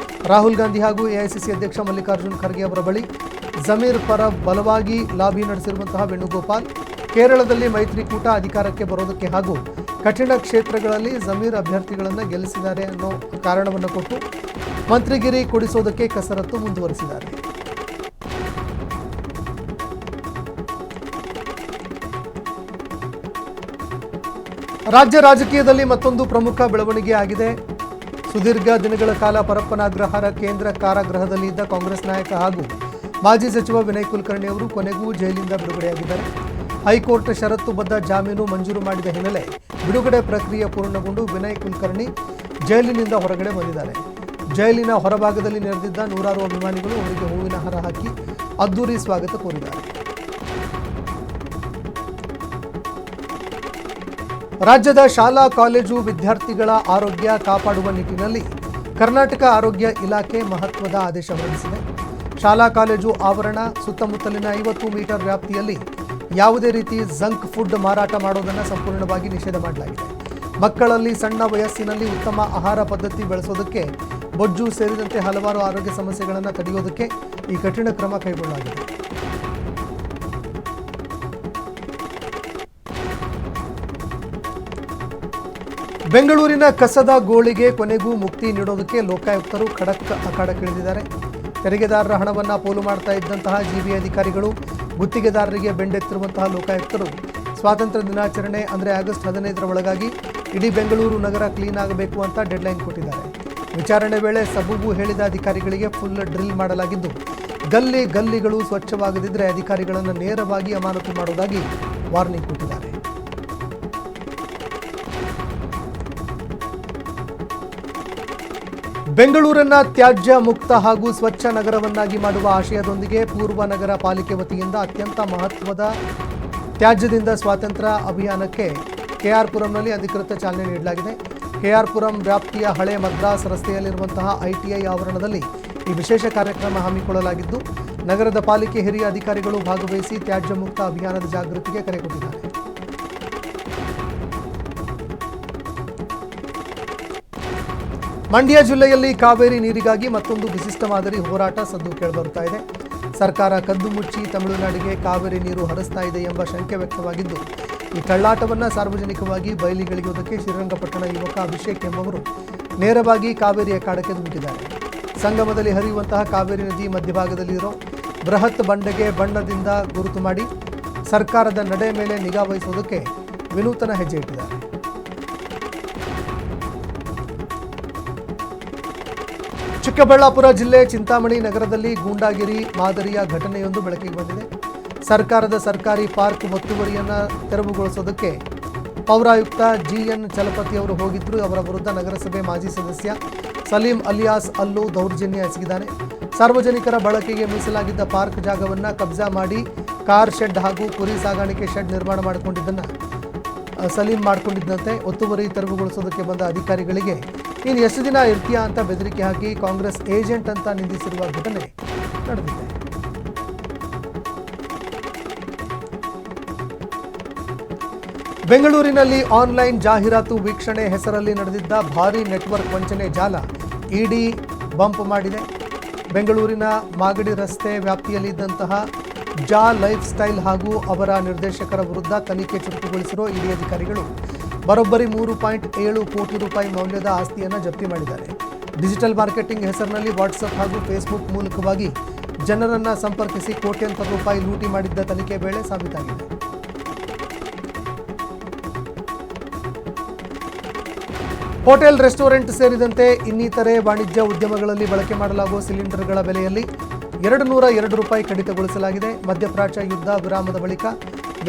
[SPEAKER 1] ರಾಹುಲ್ ಗಾಂಧಿ ಹಾಗೂ ಎಐಸಿಸಿ ಅಧ್ಯಕ್ಷ ಮಲ್ಲಿಕಾರ್ಜುನ್ ಖರ್ಗೆ ಅವರ ಬಳಿ ಜಮೀರ್ ಪರ ಬಲವಾಗಿ ಲಾಬಿ ನಡೆಸಿರುವಂತಹ ವೇಣುಗೋಪಾಲ್ ಕೇರಳದಲ್ಲಿ ಮೈತ್ರಿಕೂಟ ಅಧಿಕಾರಕ್ಕೆ ಬರೋದಕ್ಕೆ ಹಾಗೂ ಕಠಿಣ ಕ್ಷೇತ್ರಗಳಲ್ಲಿ ಜಮೀರ್ ಅಭ್ಯರ್ಥಿಗಳನ್ನು ಗೆಲ್ಲಿಸಿದ್ದಾರೆ ಅನ್ನೋ ಕಾರಣವನ್ನು ಕೊಟ್ಟು ಮಂತ್ರಿಗಿರಿ ಕೊಡಿಸೋದಕ್ಕೆ ಕಸರತ್ತು ಮುಂದುವರೆಸಿದ್ದಾರೆ. ರಾಜ್ಯ ರಾಜಕೀಯದಲ್ಲಿ ಮತ್ತೊಂದು ಪ್ರಮುಖ ಬೆಳವಣಿಗೆ ಆಗಿದೆ. ಸುದೀರ್ಘ ದಿನಗಳ ಕಾಲ ಪರಪ್ಪನಾಗ್ರಹಾರ ಕೇಂದ್ರ ಕಾರಾಗೃಹದಲ್ಲಿ ಇದ್ದ ಕಾಂಗ್ರೆಸ್ ನಾಯಕ ಹಾಗೂ ಮಾಜಿ ಸಚಿವ ವಿನಯ್ ಕುಲಕರ್ಣಿ ಅವರು ಕೊನೆಗೂ ಜೈಲಿನಿಂದ ಬಿಡುಗಡೆಯಾಗಿದ್ದಾರೆ. ಹೈಕೋರ್ಟ್ ಷರತ್ತುಬದ್ಧ ಜಾಮೀನು ಮಂಜೂರು ಮಾಡಿದ ಹಿನ್ನೆಲೆ ಬಿಡುಗಡೆ ಪ್ರಕ್ರಿಯೆ ಪೂರ್ಣಗೊಂಡು ವಿನಯ್ ಕುಲಕರ್ಣಿ ಜೈಲಿನಿಂದ ಹೊರಗಡೆ ಬಂದಿದ್ದಾರೆ. ಜೈಲಿನ ಹೊರಭಾಗದಲ್ಲಿ ನೆರೆದಿದ್ದ ನೂರಾರು ಅಭಿಮಾನಿಗಳು ಅವರಿಗೆ ಹೂವಿನ ಹಾರ ಹಾಕಿ ಅದ್ದೂರಿ ಸ್ವಾಗತ ಕೋರಿದ್ದಾರೆ. ರಾಜ್ಯದ ಶಾಲಾ ಕಾಲೇಜು ವಿದ್ಯಾರ್ಥಿಗಳ ಆರೋಗ್ಯ ಕಾಪಾಡುವ ನಿಟ್ಟಿನಲ್ಲಿ ಕರ್ನಾಟಕ ಆರೋಗ್ಯ ಇಲಾಖೆ ಮಹತ್ವದ ಆದೇಶ ಹೊರಡಿಸಿದೆ. ಶಾಲಾ ಕಾಲೇಜು ಆವರಣ ಸುತ್ತಮುತ್ತಲಿನ 50 ಮೀಟರ್ ವ್ಯಾಪ್ತಿಯಲ್ಲಿ ಯಾವುದೇ ರೀತಿ ಜಂಕ್ ಫುಡ್ ಮಾರಾಟ ಮಾಡೋದನ್ನು ಸಂಪೂರ್ಣವಾಗಿ ನಿಷೇಧ ಮಾಡಲಾಗಿದೆ. ಮಕ್ಕಳಲ್ಲಿ ಸಣ್ಣ ವಯಸ್ಸಿನಲ್ಲಿ ಉತ್ತಮ ಆಹಾರ ಪದ್ಧತಿ ಬೆಳೆಸೋದಕ್ಕೆ ಬೊಜ್ಜು ಸೇರಿದಂತೆ ಹಲವಾರು ಆರೋಗ್ಯ ಸಮಸ್ಯೆಗಳನ್ನು ತಡೆಯೋದಕ್ಕೆ ಈ ಕಠಿಣ ಕ್ರಮ ಕೈಗೊಳ್ಳಲಾಗಿದೆ. ಬೆಂಗಳೂರಿನ ಕಸದ ಗೋಳಿಗೆ ಕೊನೆಗೂ ಮುಕ್ತಿ ನೀಡೋದಕ್ಕೆ ಲೋಕಾಯುಕ್ತರು ಖಡಕ್ ಅಖಾಡಕ್ಕಿಳಿದಿದ್ದಾರೆ. ತೆರಿಗೆದಾರರ ಹಣವನ್ನು ಪೋಲು ಮಾಡ್ತಾ ಇದ್ದಂತಹ ಜಿಬಿ ಅಧಿಕಾರಿಗಳು ಗುತ್ತಿಗೆದಾರರಿಗೆ ಬೆಂಡೆತ್ತಿರುವಂತಹ ಲೋಕಾಯುಕ್ತರು ಸ್ವಾತಂತ್ರ್ಯ ದಿನಾಚರಣೆ ಅಂದರೆ ಆಗಸ್ಟ್ 15ರ ಒಳಗಾಗಿ ಇಡೀ ಬೆಂಗಳೂರು ನಗರ ಕ್ಲೀನ್ ಆಗಬೇಕು ಅಂತ ಡೆಡ್ಲೈನ್ ಕೊಟ್ಟಿದ್ದಾರೆ. ವಿಚಾರಣೆ ವೇಳೆ ಸಬೂಬು ಹೇಳಿದ ಅಧಿಕಾರಿಗಳಿಗೆ ಫುಲ್ ಡ್ರಿಲ್ ಮಾಡಲಾಗಿದ್ದು ಗಲ್ಲಿಗಳು ಸ್ವಚ್ಛವಾಗದಿದ್ದರೆ ಅಧಿಕಾರಿಗಳನ್ನು ನೇರವಾಗಿ ಅಮಾನತು ಮಾಡುವುದಾಗಿ ವಾರ್ನಿಂಗ್ ಕೊಟ್ಟಿದ್ದಾರೆ. ಬೆಂಗಳೂರನ್ನ ತ್ಯಾಜ್ಯ ಮುಕ್ತ ಹಾಗೂ ಸ್ವಚ್ಛ ನಗರವನ್ನಾಗಿ ಮಾಡುವ ಆಶಯದೊಂದಿಗೆ ಪೂರ್ವ ನಗರ ಪಾಲಿಕೆ ವತಿಯಿಂದ ಅತ್ಯಂತ ಮಹತ್ವದ ತ್ಯಾಜ್ಯದಿಂದ ಸ್ವಾತಂತ್ರ್ಯ ಅಭಿಯಾನಕ್ಕೆ ಕೆಆರ್ ಪುರಂನಲ್ಲಿ ಅಧಿಕೃತ ಚಾಲನೆ ನೀಡಲಾಗಿದೆ. ಕೆಆರ್ ಪುರಂ ವ್ಯಾಪ್ತಿಯ ಹಳೆ ಮದ್ರಾಸ್ ರಸ್ತೆಯಲ್ಲಿರುವಂತಹ ಐಟಿಐ ಆವರಣದಲ್ಲಿ ಈ ವಿಶೇಷ ಕಾರ್ಯಕ್ರಮ ಹಮ್ಮಿಕೊಳ್ಳಲಾಗಿದ್ದು ನಗರದ ಪಾಲಿಕೆ ಹಿರಿಯ ಅಧಿಕಾರಿಗಳು ಭಾಗವಹಿಸಿ ತ್ಯಾಜ್ಯ ಮುಕ್ತ ಅಭಿಯಾನದ ಜಾಗೃತಿಗೆ ಕರೆ ಕೊಟ್ಟಿದ್ದಾರೆ. ಮಂಡ್ಯ ಜಿಲ್ಲೆಯಲ್ಲಿ ಕಾವೇರಿ ನೀರಿಗಾಗಿ ಮತ್ತೊಂದು ವಿಶಿಷ್ಟ ಮಾದರಿ ಹೋರಾಟ ಸದ್ದು ಕೇಳಿಬರುತ್ತಾ ಇದೆ. ಸರ್ಕಾರ ಕದ್ದು ಮುಚ್ಚಿ ತಮಿಳುನಾಡಿಗೆ ಕಾವೇರಿ ನೀರು ಹರಿಸ್ತಾ ಇದೆ ಎಂಬ ಶಂಕೆ ವ್ಯಕ್ತವಾಗಿದ್ದು ಈ ಕಳ್ಳಾಟವನ್ನು ಸಾರ್ವಜನಿಕವಾಗಿ ಬಯಲಿಗೆಳೆಯುವುದಕ್ಕೆ ಶ್ರೀರಂಗಪಟ್ಟಣ ಯುವಕ ಅಭಿಷೇಕ್ ಎಂಬುವರು ನೇರವಾಗಿ ಕಾವೇರಿ ಅಖಾಡಕ್ಕೆ ಧುಮುಕಿದ್ದಾರೆ. ಸಂಗಮದಲ್ಲಿ ಹರಿಯುವಂತಹ ಕಾವೇರಿ ನದಿ ಮಧ್ಯಭಾಗದಲ್ಲಿರೋ ಬೃಹತ್ ಬಂಡೆಗೆ ಬಣ್ಣದಿಂದ ಗುರುತು ಮಾಡಿ ಸರ್ಕಾರದ ನಡೆ ಮೇಲೆ ನಿಗಾ ವಹಿಸುವುದಕ್ಕೆ ವಿನೂತನ ಹೆಜ್ಜೆ ಇಟ್ಟಿದ್ದಾರೆ. ಚಿಕ್ಕಬಳ್ಳಾಪುರ ಜಿಲ್ಲೆ ಚಿಂತಾಮಣಿ ನಗರದಲ್ಲಿ ಗೂಂಡಾಗಿರಿ ಮಾದರಿಯ ಘಟನೆಯೊಂದು ಬೆಳಕಿಗೆ ಬಂದಿದೆ. ಸರ್ಕಾರದ ಸರ್ಕಾರಿ ಪಾರ್ಕ್ ಒತ್ತುವರಿಯನ್ನು ತೆರವುಗೊಳಿಸೋದಕ್ಕೆ ಪೌರಾಯುಕ್ತ ಜಿಎನ್ ಚಲಪತಿ ಅವರು ಹೋಗಿದ್ರು. ಅವರ ವಿರುದ್ಧ ನಗರಸಭೆ ಮಾಜಿ ಸದಸ್ಯ ಸಲೀಂ ಅಲಿಯಾಸ್ ಅಲ್ಲು ದೌರ್ಜನ್ಯ ಎಸಗಿದ್ದಾನೆ. ಸಾರ್ವಜನಿಕರ ಬಳಕೆಗೆ ಮೀಸಲಾಗಿದ್ದ ಪಾರ್ಕ್ ಜಾಗವನ್ನು ಕಬ್ಜಾ ಮಾಡಿ ಕಾರ್ ಶೆಡ್ ಹಾಗೂ ಕುರಿ ಸಾಗಾಣಿಕೆ ಶೆಡ್ ನಿರ್ಮಾಣ ಮಾಡಿಕೊಂಡಿದ್ದನ್ನು ಸಲೀಂ ಮಾಡಿಕೊಂಡಿದ್ದಂತೆ ಒತ್ತುವರಿ ತೆರವುಗೊಳಿಸೋದಕ್ಕೆ ಬಂದ ಅಧಿಕಾರಿಗಳಿಗೆ ಇನ್ನು ಎಷ್ಟು ದಿನ ಇರ್ತೀಯಾ ಅಂತ ಬೆದರಿಕೆ ಹಾಕಿ ಕಾಂಗ್ರೆಸ್ ಏಜೆಂಟ್ ಅಂತ ನಿಂದಿಸಿರುವ ಘಟನೆ ನಡೆದಿದೆ. ಬೆಂಗಳೂರಿನಲ್ಲಿ ಆನ್ಲೈನ್ ಜಾಹೀರಾತು ವೀಕ್ಷಣೆ ಹೆಸರಲ್ಲಿ ನಡೆದಿದ್ದ ಭಾರೀ ನೆಟ್ವರ್ಕ್ ವಂಚನೆ ಜಾಲ ಇಡಿ ಬಂಪ್ ಮಾಡಿದೆ. ಬೆಂಗಳೂರಿನ ಮಾಗಡಿ ರಸ್ತೆ ವ್ಯಾಪ್ತಿಯಲ್ಲಿದ್ದಂತಹ ಜಾ ಲೈಫ್ ಸ್ಟೈಲ್ ಹಾಗೂ ಅವರ ನಿರ್ದೇಶಕರ ವಿರುದ್ಧ ತನಿಖೆ ಚುರುಕುಗೊಳಿಸಿರುವ ಇಡಿ ಅಧಿಕಾರಿಗಳು ಬರೋಬ್ಬರಿ 3.7 ಕೋಟಿ ರೂಪಾಯಿ ಮೌಲ್ಯದ ಆಸ್ತಿಯನ್ನು ಜಪ್ತಿ ಮಾಡಿದ್ದಾರೆ. ಡಿಜಿಟಲ್ ಮಾರ್ಕೆಟಿಂಗ್ ಹೆಸರಿನಲ್ಲಿ ವಾಟ್ಸಪ್ ಹಾಗೂ ಫೇಸ್ಬುಕ್ ಮೂಲಕವಾಗಿ ಜನರನ್ನು ಸಂಪರ್ಕಿಸಿ ಕೋಟ್ಯಂತರ ರೂಪಾಯಿ ಲೂಟಿ ಮಾಡಿದ್ದ ತನಿಖೆ ವೇಳೆ ಸಾಬೀತಾಗಿದೆ. ಹೋಟೆಲ್, ರೆಸ್ಟೋರೆಂಟ್ ಸೇರಿದಂತೆ ಇನ್ನಿತರೆ ವಾಣಿಜ್ಯ ಉದ್ಯಮಗಳಲ್ಲಿ ಬಳಕೆ ಮಾಡಲಾಗುವ ಸಿಲಿಂಡರ್ಗಳ ಬೆಲೆಯಲ್ಲಿ 202 ರೂಪಾಯಿ ಕಡಿತಗೊಳಿಸಲಾಗಿದೆ. ಮಧ್ಯಪ್ರಾಚ್ಯ ಯುದ್ಧ ವಿರಾಮದ ಬಳಿಕ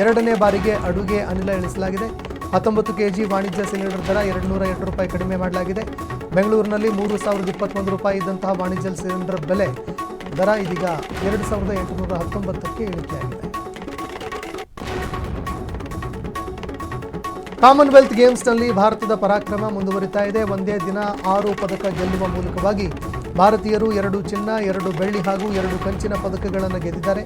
[SPEAKER 1] ಎರಡನೇ ಬಾರಿಗೆ ಅಡುಗೆ ಅನಿಲ ಇಳಿಸಲಾಗಿದೆ. 19 ಕೆಜಿ ವಾಣಿಜ್ಯ ಸಿಲಿಂಡರ್ ದರ 202 ರೂಪಾಯಿ ಕಡಿಮೆ ಮಾಡಲಾಗಿದೆ. ಬೆಂಗಳೂರಿನಲ್ಲಿ 3021 ರೂಪಾಯಿ ಇದ್ದಂತಹ ವಾಣಿಜ್ಯ ಸಿಲಿಂಡರ್ ಬೆಲೆ ದರ ಇದೀಗ 2819ಕ್ಕೆ ಇಳಿಕೆಯಾಗಿದೆ. ಕಾಮನ್ವೆಲ್ತ್ ಗೇಮ್ಸ್ನಲ್ಲಿ ಭಾರತದ ಪರಾಕ್ರಮ ಮುಂದುವರಿತಾ ಇದೆ. ಒಂದೇ ದಿನ 6 ಪದಕ ಗೆಲ್ಲುವ ಮೂಲಕವಾಗಿ ಭಾರತೀಯರು 2 ಚಿನ್ನ, 2 ಬೆಳ್ಳಿ ಹಾಗೂ 2 ಕಂಚಿನ ಪದಕಗಳನ್ನು ಗೆದ್ದಿದ್ದಾರೆ.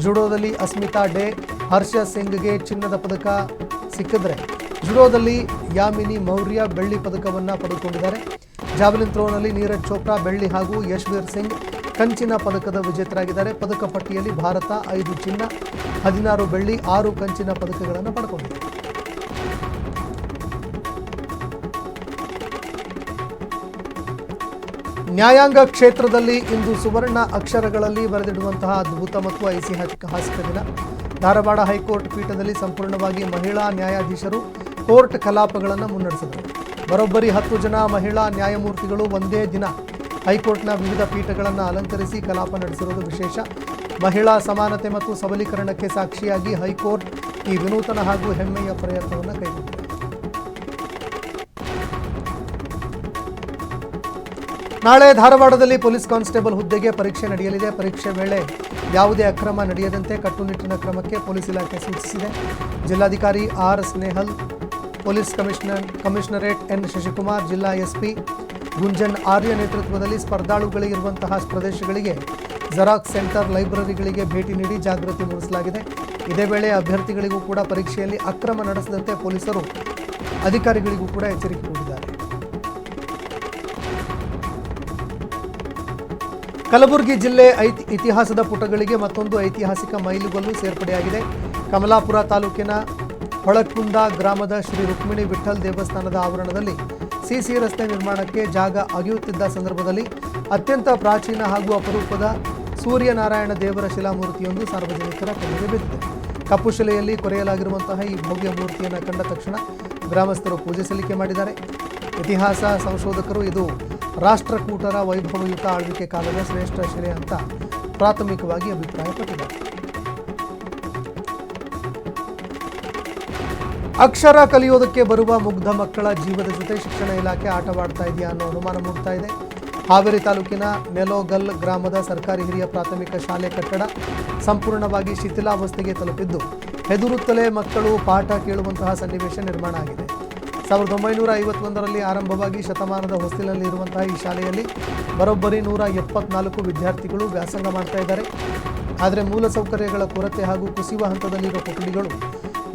[SPEAKER 1] ಜುಡೋದಲ್ಲಿ ಅಸ್ಮಿತಾ ಡೇ, ಹರ್ಷ ಸಿಂಗ್ಗೆ ಚಿನ್ನದ ಪದಕ ಸಿಕ್ಕಿದ್ರೆ, ಜುಡೋದಲ್ಲಿ ಯಾಮಿನಿ ಮೌರ್ಯ ಬೆಳ್ಳಿ ಪದಕವನ್ನು ಪಡೆದುಕೊಂಡಿದ್ದಾರೆ. ಜಾವೆಲಿನ್ ಥ್ರೋನಲ್ಲಿ ನೀರಜ್ ಚೋಪ್ರಾ ಬೆಳ್ಳಿ ಹಾಗೂ ಯಶ್ವೀರ್ ಸಿಂಗ್ ಕಂಚಿನ ಪದಕದ ವಿಜೇತರಾಗಿದ್ದಾರೆ. ಪದಕ ಪಟ್ಟಿಯಲ್ಲಿ ಭಾರತ 5 ಚಿನ್ನ, 16 ಬೆಳ್ಳಿ, 6 ಕಂಚಿನ ಪದಕಗಳನ್ನು ಪಡೆದುಕೊಂಡಿದೆ. ನ್ಯಾಯಾಂಗ ಕ್ಷೇತ್ರದಲ್ಲಿ ಇಂದು ಸುವರ್ಣ ಅಕ್ಷರಗಳಲ್ಲಿ ಬರೆದಿಡುವಂತಹ ಅದ್ಭುತ ಮತ್ತು ಐತಿಹಾಸಿಕ ದಿನ. ಧಾರವಾಡ ಹೈಕೋರ್ಟ್ ಪೀಠದಲ್ಲಿ ಸಂಪೂರ್ಣವಾಗಿ ಮಹಿಳಾ ನ್ಯಾಯಾಧೀಶರು ಕೋರ್ಟ್ ಕಲಾಪಗಳನ್ನು ಮುನ್ನಡೆಸಿದರು. ಬರೋಬ್ಬರಿ 10 ಜನ ಮಹಿಳಾ ನ್ಯಾಯಮೂರ್ತಿಗಳು ಒಂದೇ ದಿನ ಹೈಕೋರ್ಟ್ನ ವಿವಿಧ ಪೀಠಗಳನ್ನು ಅಲಂಕರಿಸಿ ಕಲಾಪ ನಡೆಸಿರುವುದು ವಿಶೇಷ. ಮಹಿಳಾ ಸಮಾನತೆ ಮತ್ತು ಸಬಲೀಕರಣಕ್ಕೆ ಸಾಕ್ಷಿಯಾಗಿ ಹೈಕೋರ್ಟ್ ಈ ವಿನೂತನ ಹಾಗೂ ಹೆಮ್ಮೆಯ ಪ್ರಯತ್ನವನ್ನು ಕೈಗೊಂಡಿದೆ. ನಾಳೆ ಧಾರವಾಡದಲ್ಲಿ ಪೊಲೀಸ್ ಕಾನ್ಸ್ಟೇಬಲ್ ಹುದ್ದೆಗೆ ಪರೀಕ್ಷೆ ನಡೆಯಲಿದೆ. ಪರೀಕ್ಷೆ ವೇಳೆ ಯಾವುದೇ ಅಕ್ರಮ ನಡೆಯದಂತೆ ಕಟ್ಟುನಿಟ್ಟಿನ ಕ್ರಮಕ್ಕೆ ಪೊಲೀಸ್ ಇಲಾಖೆ ಸೂಚಿಸಿದೆ. ಜಿಲ್ಲಾಧಿಕಾರಿ R Snehal, police commissionerate N Shashikumar, ಜಿಲ್ಲಾ ಎಸ್ಪಿ ಗುಂಜನ್ ಆರ್ಯ ನೇತೃತ್ವದಲ್ಲಿ ಸ್ಪರ್ಧಾಳುಗಳಿರುವಂತಹ ಪ್ರದೇಶಗಳಿಗೆ ಜೆರಾಕ್ಸ್ ಸೆಂಟರ್, ಲೈಬ್ರರಿಗಳಿಗೆ ಭೇಟಿ ನೀಡಿ ಜಾಗೃತಿ ಮೂಡಿಸಲಾಗಿದೆ. ಇದೇ ವೇಳೆ ಅಭ್ಯರ್ಥಿಗಳಿಗೂ ಕೂಡ ಪರೀಕ್ಷೆಯಲ್ಲಿ ಅಕ್ರಮ ನಡೆಸದಂತೆ ಪೊಲೀಸರು ಅಧಿಕಾರಿಗಳಿಗೂ ಕೂಡ ಎಚ್ಚರಿಕೆ ನೀಡಿದ್ದಾರೆ. ಕಲಬುರಗಿ ಜಿಲ್ಲೆ ಇತಿಹಾಸದ ಪುಟಗಳಿಗೆ ಮತ್ತೊಂದು ಐತಿಹಾಸಿಕ ಮೈಲುಗಲ್ಲು ಸೇರ್ಪಡೆಯಾಗಿದೆ. ಕಮಲಾಪುರ ತಾಲೂಕಿನ ಹೊಳಕುಂದ ಗ್ರಾಮದ ಶ್ರೀ ರುಕ್ಮಿಣಿ ವಿಠ್ಠಲ್ ದೇವಸ್ಥಾನದ ಆವರಣದಲ್ಲಿ ಸಿಸಿ ರಸ್ತೆ ನಿರ್ಮಾಣಕ್ಕೆ ಜಾಗ ಅಗೆಯುತ್ತಿದ್ದ ಸಂದರ್ಭದಲ್ಲಿ ಅತ್ಯಂತ ಪ್ರಾಚೀನ ಹಾಗೂ ಅಪರೂಪದ ಸೂರ್ಯನಾರಾಯಣ ದೇವರ ಶಿಲಾಮೂರ್ತಿಯೊಂದು ಸಾರ್ವಜನಿಕರ ಕಣ್ಣಿಗೆ ಬಿದ್ದಿದೆ. ಕಪ್ಪು ಶಿಲೆಯಲ್ಲಿ ಕೊರೆಯಲಾಗಿರುವಂತಹ ಈ ಭವ್ಯ ಮೂರ್ತಿಯನ್ನು ಕಂಡ ತಕ್ಷಣ ಗ್ರಾಮಸ್ಥರು ಪೂಜೆ ಸಲ್ಲಿಕೆ ಮಾಡಿದ್ದಾರೆ. ಇತಿಹಾಸ ಸಂಶೋಧಕರು ಇದು ರಾಷ್ಟ್ರಕೂಟರ ವೈಭವಯುತ ಆಳ್ವಿಕೆ ಕಾಲದ ಶ್ರೇಷ್ಠ ಶಿಲೆ ಅಂತ ಪ್ರಾಥಮಿಕವಾಗಿ ಅಭಿಪ್ರಾಯಪಟ್ಟಿದ್ದಾರೆ. ಅಕ್ಷರ ಕಲಿಯೋದಕ್ಕೆ ಬರುವ ಮುಗ್ಧ ಮಕ್ಕಳ ಜೀವದ ಜೊತೆ ಶಿಕ್ಷಣ ಇಲಾಖೆ ಆಟವಾಡ್ತಾ ಇದೆಯಾ ಅನ್ನೋ ಅನುಮಾನ ಮೂಡ್ತಾ ಇದೆ. ಹಾವೇರಿ ತಾಲೂಕಿನ ನೆಲೋಗಲ್ ಗ್ರಾಮದ ಸರ್ಕಾರಿ ಹಿರಿಯ ಪ್ರಾಥಮಿಕ ಶಾಲೆ ಕಟ್ಟಡ ಸಂಪೂರ್ಣವಾಗಿ ಶಿಥಿಲಾವಸ್ಥೆಗೆ ತಲುಪಿದ್ದು, ಹೆದರುತ್ತಲೇ ಮಕ್ಕಳು ಪಾಠ ಕೇಳುವಂತಹ ಸನ್ನಿವೇಶ ನಿರ್ಮಾಣ ಆಗಿದೆ. 1951ರಲ್ಲಿ ಆರಂಭವಾಗಿ ಶತಮಾನದ ಹೊಸ್ತಿಲಲ್ಲಿ ಇರುವಂತಹ ಈ ಶಾಲೆಯಲ್ಲಿ ಬರೋಬ್ಬರಿ 174 ವಿದ್ಯಾರ್ಥಿಗಳು ವ್ಯಾಸಂಗ ಮಾಡ್ತಾ ಇದ್ದಾರೆ. ಆದರೆ ಮೂಲಸೌಕರ್ಯಗಳ ಕೊರತೆ ಹಾಗೂ ಕುಸಿಯುವ ಹಂತದಲ್ಲಿರುವ ಕೊಠಡಿಗಳು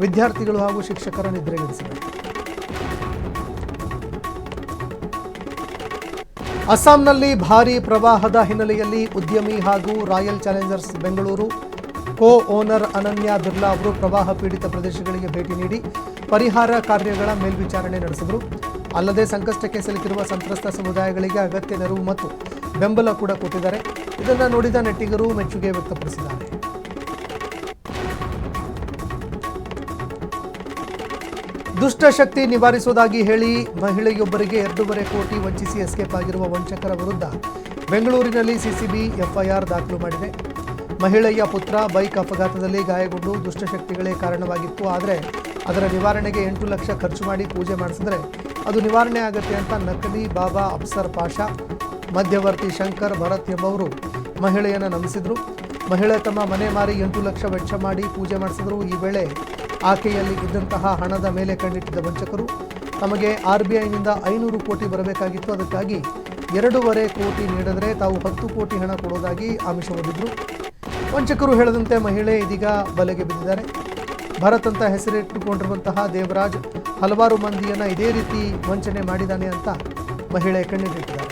[SPEAKER 1] ವಿದ್ಯಾರ್ಥಿಗಳು ಹಾಗೂ ಶಿಕ್ಷಕರ ನಿದ್ರೆಗೆಡಿಸಿವೆ. ಅಸ್ಸಾಂನಲ್ಲಿ ಭಾರೀ ಪ್ರವಾಹದ ಹಿನ್ನೆಲೆಯಲ್ಲಿ ಉದ್ಯಮಿ ಹಾಗೂ ರಾಯಲ್ ಚಾಲೆಂಜರ್ಸ್ ಬೆಂಗಳೂರು ಕೋ ಓನರ್ ಅನನ್ಯ ಬಿರ್ಲಾ ಅವರು ಪ್ರವಾಹ ಪೀಡಿತ ಪ್ರದೇಶಗಳಿಗೆ ಭೇಟಿ ನೀಡಿ ಪರಿಹಾರ ಕಾರ್ಯಗಳ ಮೇಲ್ವಿಚಾರಣೆ ನಡೆಸಿದರು. ಅಲ್ಲದೆ ಸಂಕಷ್ಟಕ್ಕೆ ಸಿಲುಕಿರುವ ಸಂತ್ರಸ್ತ ಸಮುದಾಯಗಳಿಗೆ ಅಗತ್ಯ ನೆರವು ಮತ್ತು ಬೆಂಬಲ ಕೂಡ ಕೊಟ್ಟಿದ್ದಾರೆ. ಇದನ್ನು ನೋಡಿದ ನೆಟ್ಟಿಗರು ಮೆಚ್ಚುಗೆ ವ್ಯಕ್ತಪಡಿಸಿದ್ದಾರೆ. ದುಷ್ಟಶಕ್ತಿ ನಿವಾರಿಸುವುದಾಗಿ ಹೇಳಿ ಮಹಿಳೆಯೊಬ್ಬರಿಗೆ 2.5 ಕೋಟಿ ವಂಚಿಸಿ ಎಸ್ಕೇಪ್ ಆಗಿರುವ ವಂಚಕರ ವಿರುದ್ಧ ಬೆಂಗಳೂರಿನಲ್ಲಿ ಸಿಸಿಬಿ ಎಫ್ಐಆರ್ ದಾಖಲು ಮಾಡಿದೆ. ಮಹಿಳೆಯ ಪುತ್ರ ಬೈಕ್ ಅಪಘಾತದಲ್ಲಿ ಗಾಯಗೊಂಡು ದುಷ್ಟಶಕ್ತಿಗಳೇ ಕಾರಣವಾಗಿತ್ತು. ಆದರೆ ಅದರ ನಿವಾರಣೆಗೆ 8 ಲಕ್ಷ ಖರ್ಚು ಮಾಡಿ ಪೂಜೆ ಮಾಡಿಸಿದ್ರೆ ಅದು ನಿವಾರಣೆ ಆಗುತ್ತೆ ಅಂತ ನಕಲಿ ಬಾಬಾ ಅಫ್ಸರ್ ಪಾಷಾ, ಮಧ್ಯವರ್ತಿ ಶಂಕರ್ ಭರತ್ ಎಂಬವರು ಮಹಿಳೆಯನ್ನು ನಂಬಿಸಿದ್ರು. ಮಹಿಳೆ ತಮ್ಮ ಮನೆ ಮಾರಿ 8 ಲಕ್ಷ ವೆಚ್ಚ ಮಾಡಿ ಪೂಜೆ ಮಾಡಿಸಿದ್ರು. ಈ ವೇಳೆ ಆಕೆಯಲ್ಲಿ ಇದ್ದಂತಹ ಹಣದ ಮೇಲೆ ಕಣ್ಣಿಟ್ಟಿದ್ದ ವಂಚಕರು ತಮಗೆ RBIನಿಂದ 500 ಕೋಟಿ ಬರಬೇಕಾಗಿತ್ತು. ಅದಕ್ಕಾಗಿ 2.5 ಕೋಟಿ ನೀಡಿದರೆ ತಾವು 10 ಕೋಟಿ ಹಣ ಕೊಡೋದಾಗಿ ಆಮಿಷ ಒಡ್ಡಿದ್ರು. ವಂಚಕರು ಹೇಳದಂತೆ ಮಹಿಳೆ ಇದೀಗ ಬಲೆಗೆ ಬಿದ್ದಿದ್ದಾರೆ. ಭರತ್ ಅಂತ ಹೆಸರಿಟ್ಟುಕೊಂಡಿರುವಂತಹ ದೇವರಾಜ್ ಹಲವಾರು ಮಂದಿಯನ್ನು ಇದೇ ರೀತಿ ವಂಚನೆ ಮಾಡಿದ್ದಾನೆ ಅಂತ ಮಹಿಳೆ ಕಣ್ಣಿಟ್ಟಿದ್ದಾರೆ.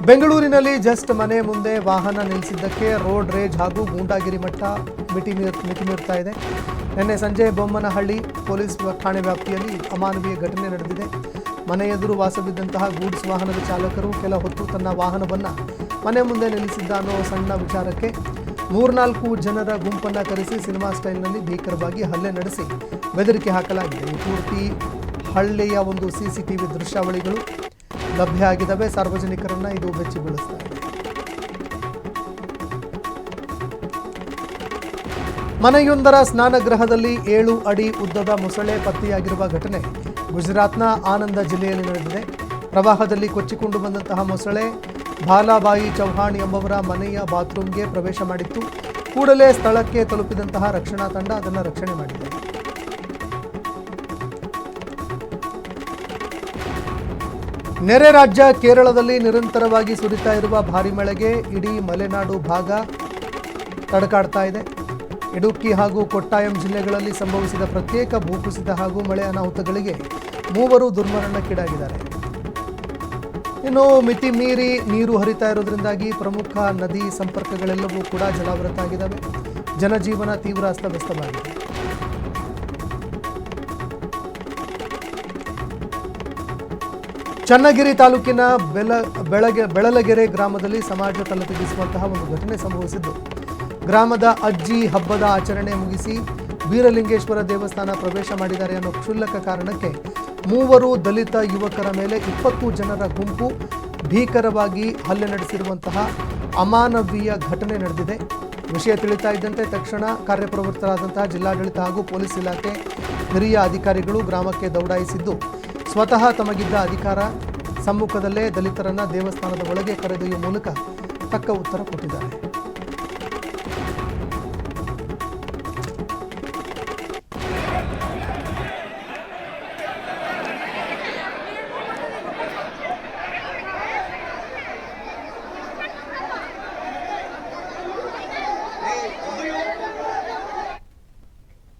[SPEAKER 1] ಬೆಂಗಳೂರಿನಲ್ಲಿ ಜಸ್ಟ್ ಮನೆ ಮುಂದೆ ವಾಹನ ನಿಲ್ಲಿಸಿದ್ದಕ್ಕೆ ರೋಡ್ ರೇಜ್ ಹಾಗೂ ಗೂಂಡಾಗಿರಿ ಮಟ್ಟ ಮಿತಿ ಮೀರ್ತಾ ಇದೆ. ನಿನ್ನೆ ಸಂಜೆ ಬೊಮ್ಮನಹಳ್ಳಿ ಪೊಲೀಸ್ ಠಾಣೆ ವ್ಯಾಪ್ತಿಯಲ್ಲಿ ಅಮಾನವೀಯ ಘಟನೆ ನಡೆದಿದೆ. ಮನೆ ಎದುರು ವಾಸವಿದ್ದಂತಹ ಗೂಡ್ಸ್ ವಾಹನದ ಚಾಲಕರು ಕೆಲ ಹೊತ್ತು ತನ್ನ ವಾಹನವನ್ನು ಮನೆ ಮುಂದೆ ನಿಲ್ಲಿಸಿದ್ದ ಅನ್ನೋ ಸಣ್ಣ ವಿಚಾರಕ್ಕೆ ಮೂರ್ನಾಲ್ಕು ಜನರ ಗುಂಪನ್ನು ಕರೆಸಿ ಸಿನಿಮಾ ಸ್ಟೈಲ್ನಲ್ಲಿ ಭೀಕರವಾಗಿ ಹಲ್ಲೆ ನಡೆಸಿ ಬೆದರಿಕೆ ಹಾಕಲಾಗಿದೆ. ಈ ಪೂರ್ತಿ ಹಳ್ಳಿಯ ಒಂದು ಸಿಸಿಟಿವಿ ದೃಶ್ಯಾವಳಿಗಳು ಲಭ್ಯ ಆಗಿದ್ದಾವೆ. ಸಾರ್ವಜನಿಕರನ್ನ ಇದು ಬೆಚ್ಚಿ ಬೀಳಿಸ್ತಾ ಇದೆ. ಮನೆಯೊಂದರ ಸ್ನಾನಗೃಹದಲ್ಲಿ 7 ಅಡಿ ಉದ್ದದ ಮೊಸಳೆ ಪತ್ತೆಯಾಗಿರುವ ಘಟನೆ ಗುಜರಾತ್ನ ಆನಂದ ಜಿಲ್ಲೆಯಲ್ಲಿ ನಡೆದಿದೆ. ಪ್ರವಾಹದಲ್ಲಿ ಕೊಚ್ಚಿಕೊಂಡು ಬಂದಂತಹ ಮೊಸಳೆ ಬಾಲಾಬಾಯಿ ಚೌಹಾಣ್ ಎಂಬವರ ಮನೆಯ ಬಾತ್ರೂಮ್ಗೆ ಪ್ರವೇಶ ಮಾಡಿತ್ತು. ಕೂಡಲೇ ಸ್ಥಳಕ್ಕೆ ತಲುಪಿದಂತಹ ರಕ್ಷಣಾ ತಂಡ ಅದನ್ನು ರಕ್ಷಣೆ ಮಾಡಿದೆ. ನೆರೆ ರಾಜ್ಯ ಕೇರಳದಲ್ಲಿ ನಿರಂತರವಾಗಿ ಸುರಿತಾ ಇರುವ ಭಾರೀ ಮಳೆಗೆ ಇಡೀ ಮಲೆನಾಡು ಭಾಗ ತಡಕಾಡ್ತಾ ಇದೆ. ಇಡುಕ್ಕಿ ಹಾಗೂ ಕೊಟ್ಟಾಯಂ ಜಿಲ್ಲೆಗಳಲ್ಲಿ ಸಂಭವಿಸಿದ ಪ್ರತ್ಯೇಕ ಭೂಕುಸಿತ ಹಾಗೂ ಮಳೆ ಅನಾಹುತಗಳಿಗೆ 3 ದುರ್ಮರಣಕ್ಕೀಡಾಗಿದ್ದಾರೆ. ಇನ್ನು ಮಿತಿ ಮೀರಿ ನೀರು ಹರಿತಾ ಇರೋದ್ರಿಂದಾಗಿ ಪ್ರಮುಖ ನದಿ ಸಂಪರ್ಕಗಳೆಲ್ಲವೂ ಕೂಡ ಜಲಾವೃತ ಆಗಿದ್ದಾವೆ. ಜನಜೀವನ ತೀವ್ರ ಅಸ್ತವ್ಯಸ್ತವಾಗಿದೆ. ಚನ್ನಗಿರಿ ತಾಲೂಕಿನ ಬೆಳಲಗೆರೆ ಗ್ರಾಮದಲ್ಲಿ ಸಮಾಜ ತಲೆತಗ್ಗಿಸುವಂತಹ ಒಂದು ಘಟನೆ ಸಂಭವಿಸಿದ್ದು, ಗ್ರಾಮದ ಅಜ್ಜಿ ಹಬ್ಬದ ಆಚರಣೆ ಮುಗಿಸಿ ಬೀರಲಿಂಗೇಶ್ವರ ದೇವಸ್ಥಾನ ಪ್ರವೇಶ ಮಾಡಿದ್ದಾರೆ ಅನ್ನೋ ಕ್ಷುಲ್ಲಕ ಕಾರಣಕ್ಕೆ 3 ದಲಿತ ಯುವಕರ ಮೇಲೆ 20 ಜನರ ಗುಂಪು ಭೀಕರವಾಗಿ ಹಲ್ಲೆ ನಡೆಸಿರುವಂತಹ ಅಮಾನವೀಯ ಘಟನೆ ನಡೆದಿದೆ. ವಿಷಯ ತಿಳಿತಾ ಇದ್ದಂತೆ ತಕ್ಷಣ ಕಾರ್ಯಪ್ರವೃತ್ತರಾದಂತಹ ಜಿಲ್ಲಾಡಳಿತ ಹಾಗೂ ಪೊಲೀಸ್ ಇಲಾಖೆ ಹಿರಿಯ ಅಧಿಕಾರಿಗಳು ಗ್ರಾಮಕ್ಕೆ ದೌಡಾಯಿಸಿದ್ದು, ಸ್ವತಃ ತಮಗಿದ್ದ ಅಧಿಕಾರ ಸಮ್ಮುಖದಲ್ಲೇ ದಲಿತರನ್ನ ದೇವಸ್ಥಾನದ ಒಳಗೆ ಕರೆದೊಯ್ಯುವ ಮೂಲಕ ತಕ್ಕ ಉತ್ತರ ಕೊಟ್ಟಿದ್ದಾರೆ.